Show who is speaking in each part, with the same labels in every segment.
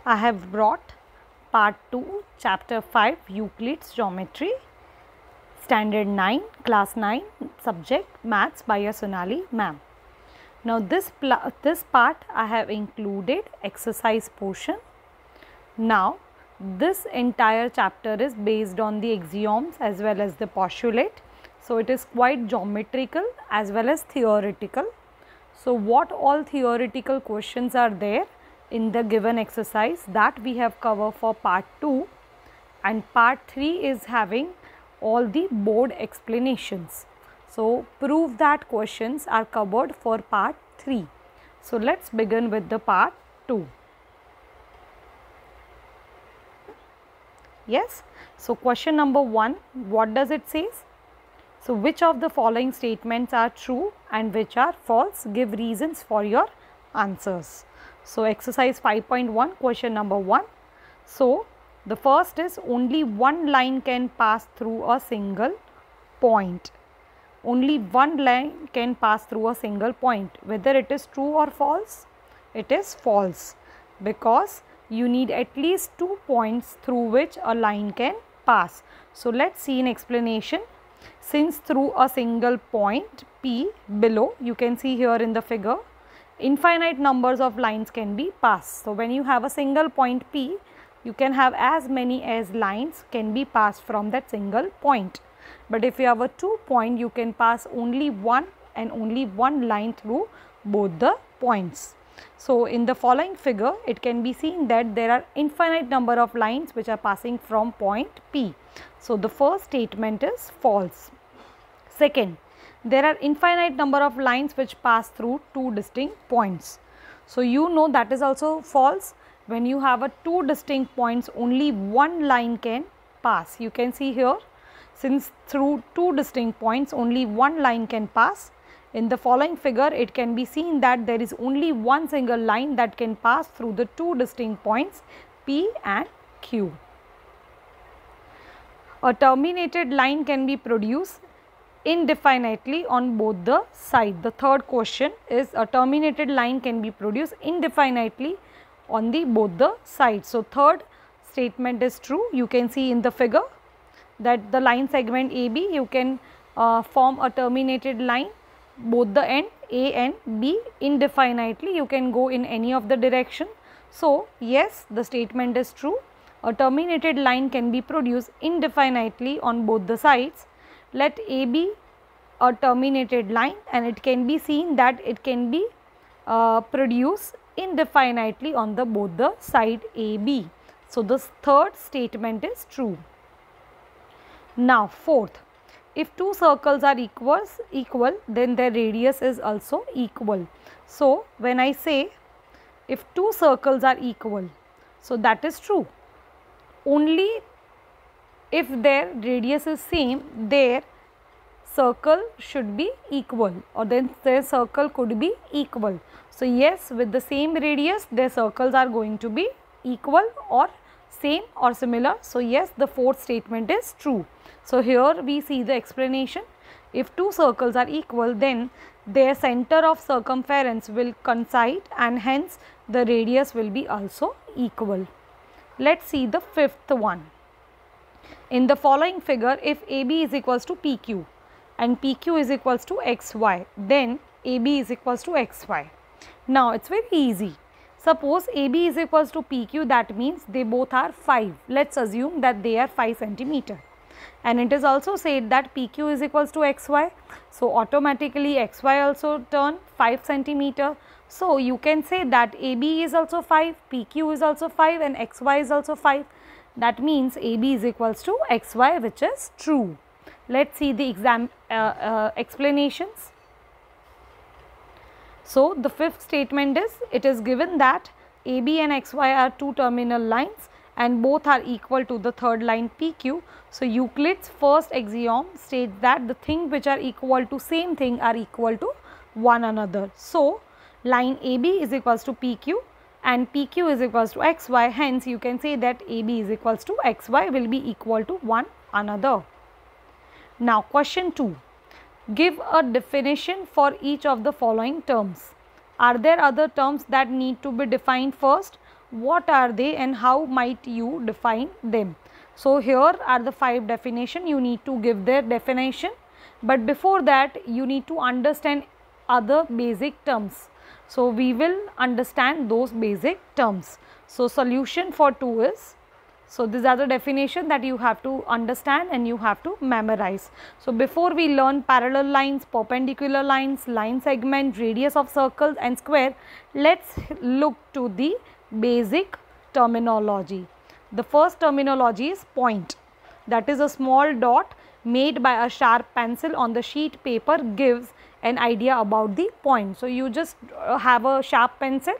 Speaker 1: I have brought part 2, chapter 5, Euclid's Geometry, standard 9, class 9, subject maths by your Sonali ma'am. Now this part I have included exercise portion. Now this entire chapter is based on the axioms as well as the postulate. So it is quite geometrical as well as theoretical. So what all theoretical questions are there in the given exercise, that we have covered for part 2, and part 3 is having all the board explanations. So prove that questions are covered for part 3. So let's begin with the part 2. Yes. So question number 1, what does it say? So which of the following statements are true and which are false? Give reasons for your answers. So exercise 5.1, question number 1. So the first is only one line can pass through a single point. Only one line can pass through a single point. Whether it is true or false? It is false, because you need at least 2 points through which a line can pass. So let's see an explanation. Since through a single point P below, you can see here in the figure, infinite numbers of lines can be passed. So when you have a single point P, you can have as many as lines can be passed from that single point. But if you have a 2 point, you can pass only one and only one line through both the points. So in the following figure, it can be seen that there are infinite number of lines which are passing from point P. So the first statement is false. Second, there are infinite number of lines which pass through two distinct points. So you know that is also false. When you have a two distinct points, only one line can pass. You can see here, since through two distinct points only one line can pass. In the following figure, it can be seen that there is only one single line that can pass through the two distinct points P and Q. A terminated line can be produced indefinitely on both the sides. The third question is a terminated line can be produced indefinitely on the both the sides. So third statement is true. You can see in the figure that the line segment AB, you can form a terminated line, both the end A and B indefinitely. You can go in any of the direction. So yes, the statement is true. A terminated line can be produced indefinitely on both the sides. Let A be a terminated line, and it can be seen that it can be produced indefinitely on the both the side AB. So this third statement is true. Now fourth, if two circles are equal, then their radius is also equal. So when I say if two circles are equal, so that is true. Only if their radius is same, their circle should be equal, or then their circle could be equal. So yes, with the same radius, their circles are going to be equal or same or similar. So yes, the fourth statement is true. So here we see the explanation. If two circles are equal, then their center of circumference will coincide, and hence the radius will be also equal. Let's see the fifth one. In the following figure, if AB is equals to PQ and PQ is equals to XY, then AB is equals to XY. Now it's very easy. Suppose AB is equals to PQ, that means they both are 5. Let's assume that they are 5 cm. And it is also said that PQ is equals to XY. So automatically XY also turn 5 cm. So you can say that AB is also 5, PQ is also 5, and XY is also 5. That means AB is equals to XY, which is true. Let's see the explanations. So the fifth statement is, it is given that AB and XY are two terminal lines and both are equal to the third line PQ. So Euclid's first axiom states that the things which are equal to same thing are equal to one another. So line AB is equals to PQ and PQ is equals to XY. Hence you can say that AB is equals to XY will be equal to one another. Now question 2. Give a definition for each of the following terms. Are there other terms that need to be defined first, what are they and how might you define them. So here are the 5 definition. You need to give their definition, but before that you need to understand other basic terms. So we will understand those basic terms. So solution for 2 is, so these are the definition that you have to understand and you have to memorize. So before we learn parallel lines, perpendicular lines, line segment, radius of circles and square, let's look to the basic terminology. The first terminology is point. That is a small dot made by a sharp pencil on the sheet paper gives an idea about the point. So you just have a sharp pencil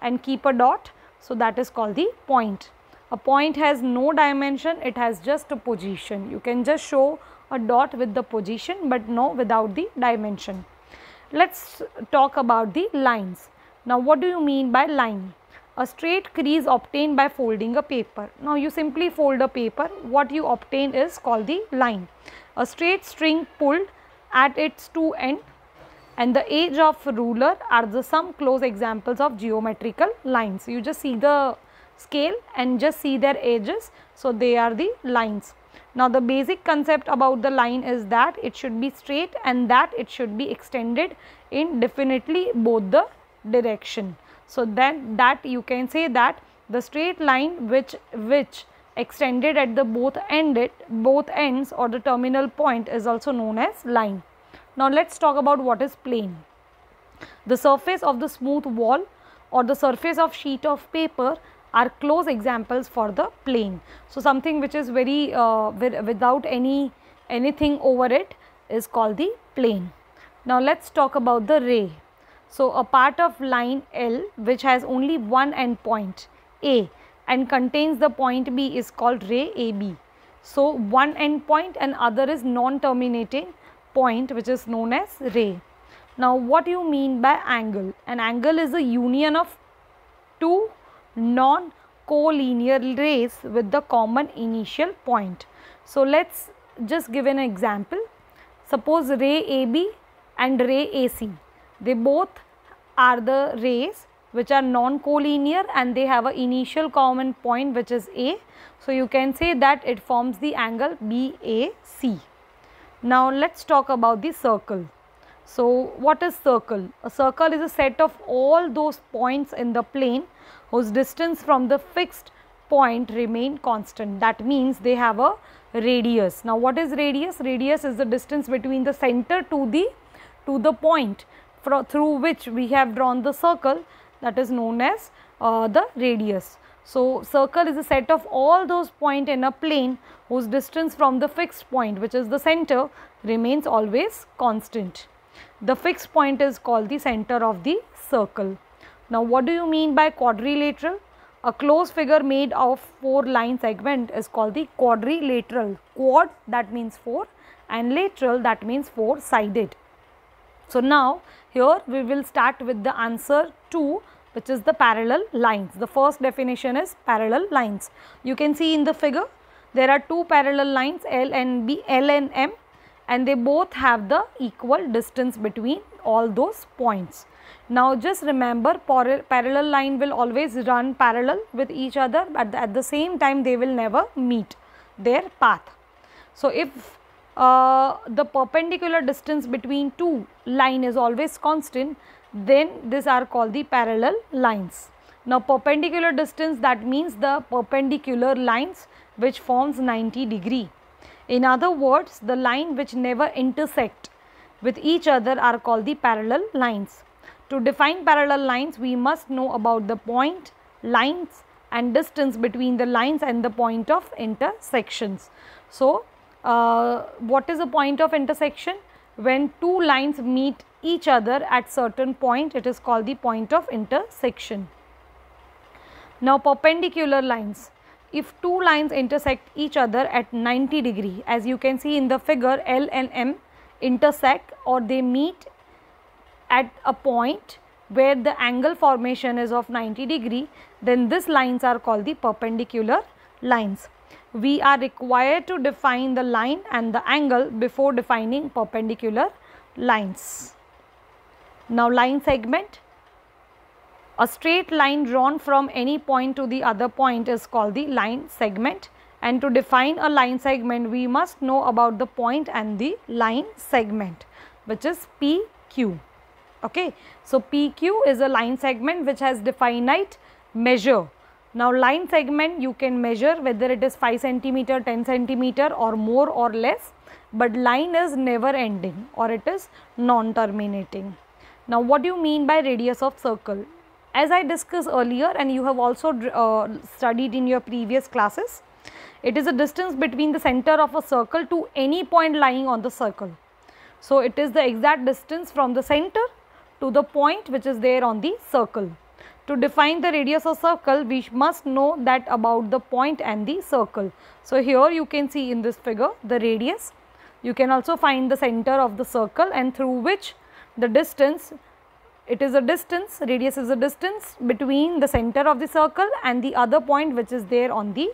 Speaker 1: and keep a dot. So that is called the point. A point has no dimension, it has just a position. You can just show a dot with the position, but no without the dimension. Let's talk about the lines. Now what do you mean by line? A straight crease obtained by folding a paper. Now you simply fold a paper, what you obtain is called the line. A straight string pulled at its two ends and the edge of ruler are the some close examples of geometrical lines. You just see the scale and just see their edges, so they are the lines. Now the basic concept about the line is that it should be straight and that it should be extended in definitely both the direction. So then that you can say that the straight line which extended at the both ends or the terminal point is also known as line. Now let's talk about what is plane. The surface of the smooth wall or the surface of sheet of paper are close examples for the plane. So something which is very without anything over it is called the plane. Now let's talk about the ray. So a part of line L which has only one end point A and contains the point B is called ray AB. So one end point and other is non-terminating point which is known as ray. Now what do you mean by angle? An angle is a union of two non-collinear rays with the common initial point. So let's just give an example. Suppose ray AB and ray AC. They both are the rays which are non-collinear and they have an initial common point which is A. So you can say that it forms the angle BAC. Now let's talk about the circle. So what is circle? A circle is a set of all those points in the plane whose distance from the fixed point remain constant. That means they have a radius. Now what is radius? Radius is the distance between the center to the point through which we have drawn the circle, that is known as the radius. So circle is a set of all those points in a plane whose distance from the fixed point, which is the center, remains always constant. The fixed point is called the center of the circle. Now what do you mean by quadrilateral? A closed figure made of 4 line segment is called the quadrilateral. Quad, that means 4, and lateral, that means 4 sided. So now here we will start with the answer 2, which is the parallel lines. The first definition is parallel lines. You can see in the figure there are 2 parallel lines L and M, and they both have the equal distance between all those points. Now just remember, parallel line will always run parallel with each other, but at the same time they will never meet their path. So if the perpendicular distance between 2 line is always constant, then these are called the parallel lines. Now perpendicular distance, that means the perpendicular lines which forms 90 degree. In other words, the line which never intersect with each other are called the parallel lines. To define parallel lines, we must know about the point, lines and distance between the lines and the point of intersections. So what is a point of intersection? When 2 lines meet each other at certain point, it is called the point of intersection. Now perpendicular lines. If 2 lines intersect each other at 90 degree, as you can see in the figure, L and M intersect or they meet at a point where the angle formation is of 90 degree, then these lines are called the perpendicular lines. We are required to define the line and the angle before defining perpendicular lines. Now line segment. A straight line drawn from any point to the other point is called the line segment. And to define a line segment, we must know about the point and the line segment, which is PQ. Okay. So, PQ is a line segment which has definite measure. Now, line segment you can measure whether it is 5 centimeter, 10 centimeter or more or less, but line is never ending or it is non-terminating. Now, what do you mean by radius of circle? As I discussed earlier and you have also studied in your previous classes, it is a distance between the center of a circle to any point lying on the circle. So, it is the exact distance from the center to the point which is there on the circle. To define the radius of circle, we must know that about the point and the circle. So, here you can see in this figure the radius. You can also find the center of the circle and through which the distance, it is a distance, radius is a distance between the center of the circle and the other point which is there on the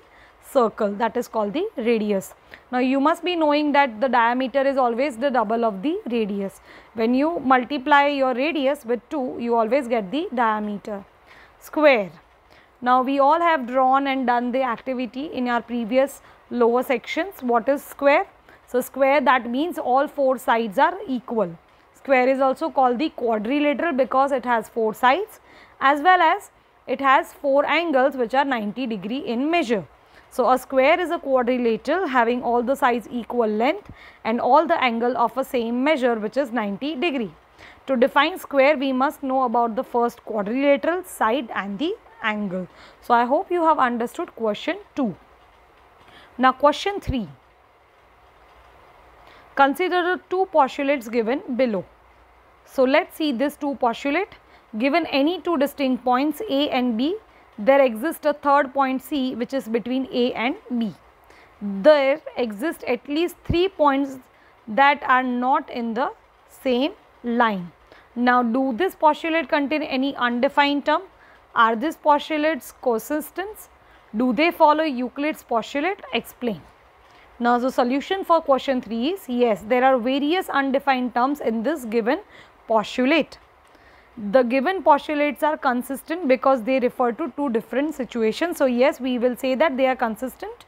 Speaker 1: circle, that is called the radius. Now, you must be knowing that the diameter is always the double of the radius. When you multiply your radius with 2, you always get the diameter. Square. Now, we all have drawn and done the activity in our previous lower sections. What is square? So, square, that means all 4 sides are equal. Square is also called the quadrilateral because it has 4 sides as well as it has 4 angles which are 90 degree in measure. So, a square is a quadrilateral having all the sides equal length and all the angle of a same measure which is 90 degree. To define square, we must know about the first quadrilateral, side and the angle. So, I hope you have understood question 2. Now, question 3. Consider the 2 postulates given below. So, let us see this 2 postulate. Given any 2 distinct points A and B, there exists a third point C which is between A and B. There exist at least 3 points that are not in the same line. Now, do this postulate contain any undefined term? Are these postulates consistent? Do they follow Euclid's postulate? Explain. Now, the solution for question 3 is yes, there are various undefined terms in this given postulate. The given postulates are consistent because they refer to 2 different situations. So, yes, we will say that they are consistent.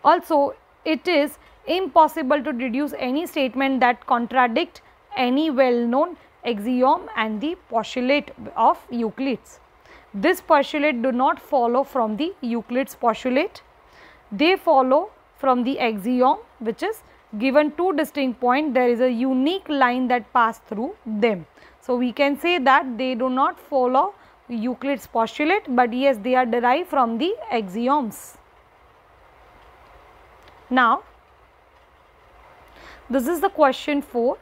Speaker 1: Also, it is impossible to deduce any statement that contradict any well-known axiom and the postulate of Euclid's. This postulate do not follow from the Euclid's postulate. They follow from the axiom which is given 2 distinct points, there is a unique line that pass through them. So, we can say that they do not follow Euclid's postulate, but yes, they are derived from the axioms. Now, this is the question 4.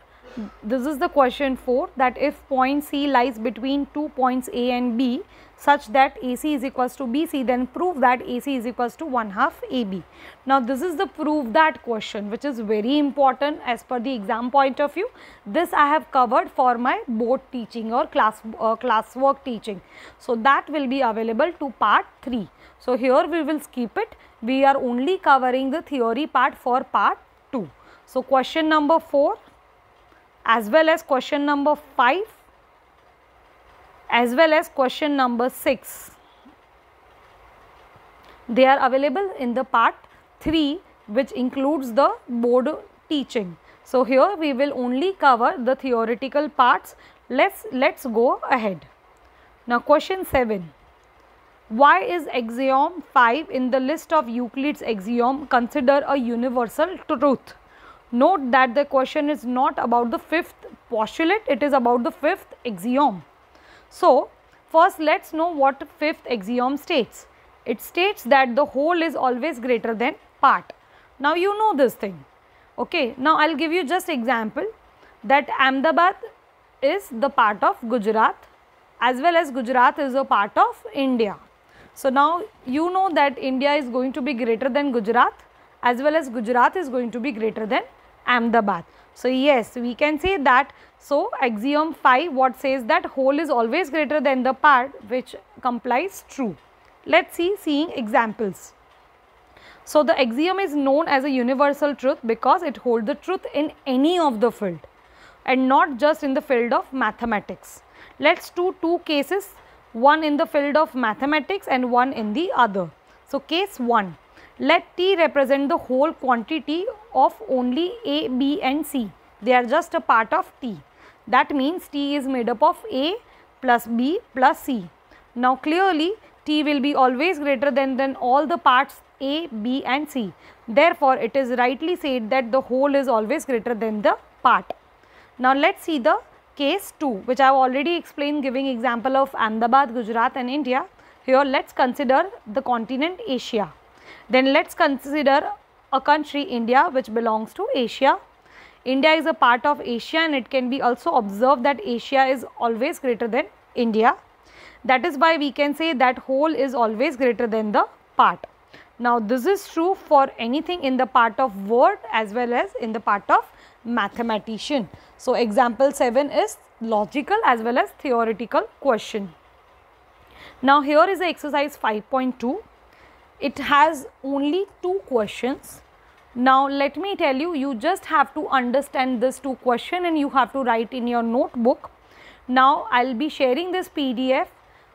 Speaker 1: This is the question 4, that if point C lies between 2 points A and B such that AC is equals to BC, then prove that AC is equals to 1/2 AB. Now, this is the prove that question which is very important as per the exam point of view. This I have covered for my board teaching or classwork teaching. So, that will be available to part 3. So, here we will skip it. We are only covering the theory part for part 2. So, question number 4 as well as question number 5 as well as question number 6, they are available in the part 3 which includes the board teaching. So, here we will only cover the theoretical parts. Let's go ahead. Now, question 7. Why is axiom 5 in the list of Euclid's axiom considered a universal truth? Note that the question is not about the 5th postulate, it is about the 5th axiom. So, first let us know what 5th axiom states. It states that the whole is always greater than part. Now, you know this thing. Okay. Now, I will give you just example that Ahmedabad is the part of Gujarat as well as Gujarat is a part of India. So, now you know that India is going to be greater than Gujarat as well as Gujarat is going to be greater than Ahmedabad. So, yes, we can say that. So, axiom 5 what says that whole is always greater than the part, which complies true. Let us see seeing examples. So, the axiom is known as a universal truth because it holds the truth in any of the field and not just in the field of mathematics. Let us do 2 cases. one in the field of mathematics and one in the other. So case 1, let T represent the whole quantity of only A, B and C. They are just a part of T. That means T is made up of A plus B plus C. Now clearly T will be always greater than all the parts A, B and C. Therefore, it is rightly said that the whole is always greater than the part. Now let's see the case 2, which I have already explained giving example of Ahmedabad, Gujarat and India. Here let's consider the continent Asia. Then let's consider a country India which belongs to Asia. India is a part of Asia and it can be also observed that Asia is always greater than India. That is why we can say that whole is always greater than the part. Now this is true for anything in the part of word as well as in the part of mathematician. So example 7 is logical as well as theoretical question. Now here is the exercise 5.2. It has only 2 questions. Now let me tell you, you just have to understand this 2 questions and you have to write in your notebook. Now I will be sharing this PDF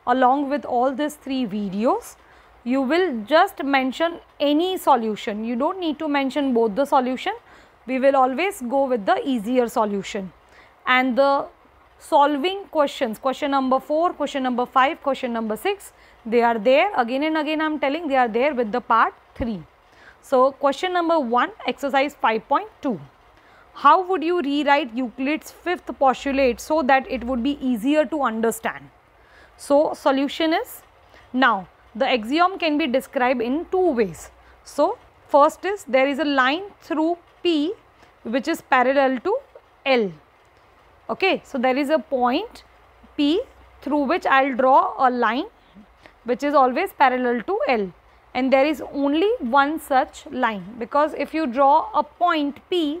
Speaker 1: along with all these 3 videos. You will just mention any solution. You don't need to mention both the solution. We will always go with the easier solution. And the solving questions, question number 4, question number 5, question number 6, they are there. Again and again I am telling, they are there with the part 3. So question number 1, exercise 5.2. How would you rewrite Euclid's 5th postulate so that it would be easier to understand? So solution is, now the axiom can be described in 2 ways. So first is, there is a line through P which is parallel to L. Okay, so there is a point P through which I will draw a line which is always parallel to L, and there is only one such line, because if you draw a point P,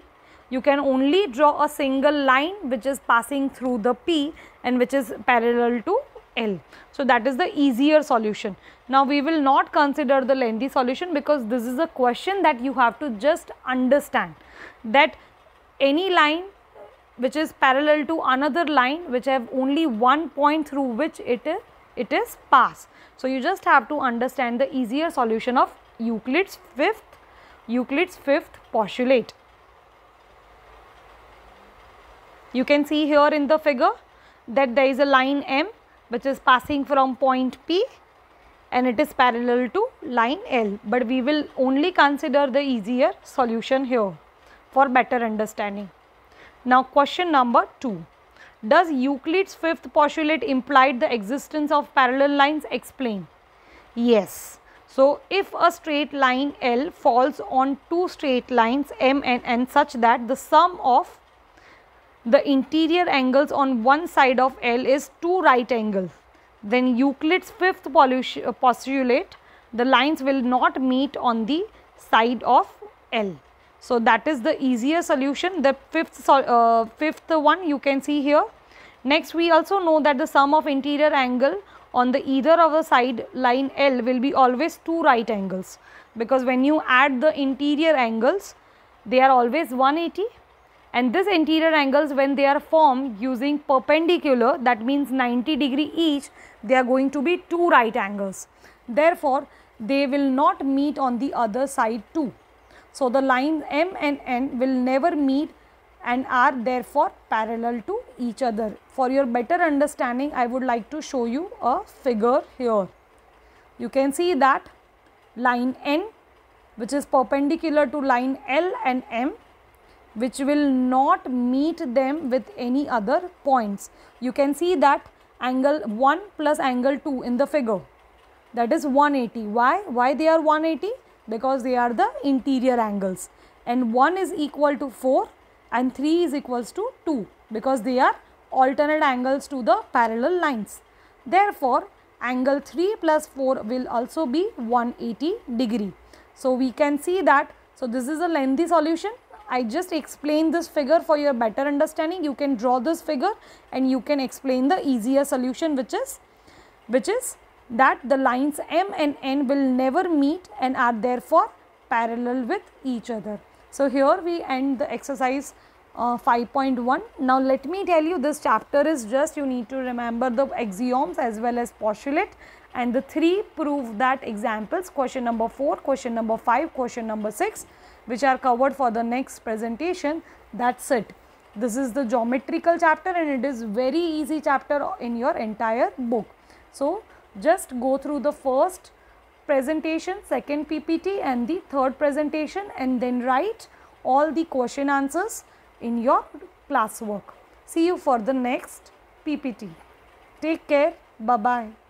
Speaker 1: you can only draw a single line which is passing through the P and which is parallel to L. So that is the easier solution. Now we will not consider the lengthy solution because this is a question that you have to just understand that any line which is parallel to another line which have only one point through which it is passed. So you just have to understand the easier solution of Euclid's fifth postulate. You can see here in the figure that there is a line M which is passing from point P and it is parallel to line L, but we will only consider the easier solution here for better understanding. Now question number 2. Does Euclid's 5th postulate imply the existence of parallel lines? Explain. Yes. So if a straight line L falls on 2 straight lines M and N such that the sum of the interior angles on one side of L is 2 right angles, then Euclid's 5th postulate, the lines will not meet on the side of L. So that is the easier solution, the fifth one you can see here. Next we also know that the sum of interior angle on the either of the side line L will be always 2 right angles, because when you add the interior angles, they are always 180. And this interior angles, when they are formed using perpendicular, that means 90 degree each, they are going to be 2 right angles. Therefore, they will not meet on the other side too. So the lines M and N will never meet and are therefore parallel to each other. For your better understanding, I would like to show you a figure here. You can see that line N, which is perpendicular to line L and M, which will not meet them with any other points. You can see that angle 1 plus angle 2 in the figure, that is 180. Why they are 180? Because they are the interior angles, and 1 is equal to 4 and 3 is equals to 2, because they are alternate angles to the parallel lines. Therefore, angle 3 plus 4 will also be 180 degree. So we can see that. So this is a lengthy solution. I just explained this figure for your better understanding. You can draw this figure and you can explain the easier solution, which is that the lines M and N will never meet and are therefore parallel with each other. So here we end the exercise 5.1. Now let me tell you, this chapter is just, you need to remember the axioms as well as postulate, and the 3 prove that examples, question number 4, question number 5, question number 6, which are covered for the next presentation. That's it. This is the geometrical chapter and it is very easy chapter in your entire book. So just go through the first presentation, second PPT and the third presentation, and then write all the question answers in your classwork. See you for the next PPT. Take care. Bye-bye.